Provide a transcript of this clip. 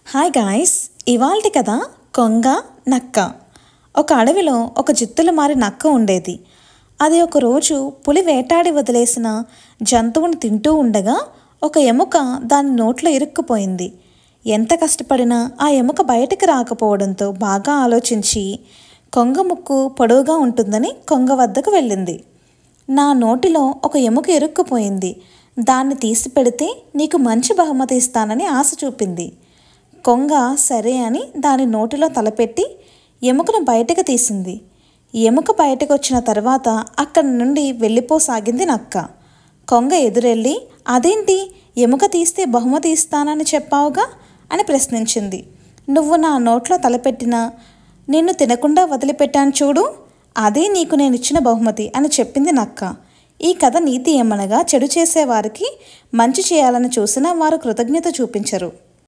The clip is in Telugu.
హాయ్ గాయ్స్, ఇవాల్టి కథ కొంగ నక్క. ఒక అడవిలో ఒక జిత్తులు మారి నక్క ఉండేది. అది ఒకరోజు పులి వేటాడి వదిలేసిన జంతువుని తింటూ ఉండగా ఒక ఎముక దాని నోట్లో ఇరుక్కుపోయింది. ఎంత కష్టపడినా ఆ ఎముక బయటకు రాకపోవడంతో బాగా ఆలోచించి కొంగ ముక్కు పొడవుగా ఉంటుందని కొంగ వద్దకు వెళ్ళింది. నా నోటిలో ఒక ఎముక ఇరుక్కుపోయింది, దాన్ని తీసి పెడితే నీకు మంచి బహుమతి ఇస్తానని ఆశ చూపింది. కొంగ సరే అని దాని నోటిలో తలపెట్టి ఎముకను బయటకు తీసింది. ఎముక బయటకు వచ్చిన తర్వాత అక్కడి నుండి వెళ్ళిపోసాగింది నక్క. కొంగ ఎదురెళ్ళి, అదేంటి, ఎముక తీస్తే బహుమతి ఇస్తానని చెప్పావుగా అని ప్రశ్నించింది. నువ్వు నా నోట్లో తలపెట్టినా నిన్ను తినకుండా వదిలిపెట్టాను చూడు, అదే నీకు నేను ఇచ్చిన బహుమతి అని చెప్పింది నక్క. ఈ కథ నీతి ఏమనగా, చెడు చేసేవారికి మంచి చేయాలని చూసినా వారు కృతజ్ఞత చూపించరు.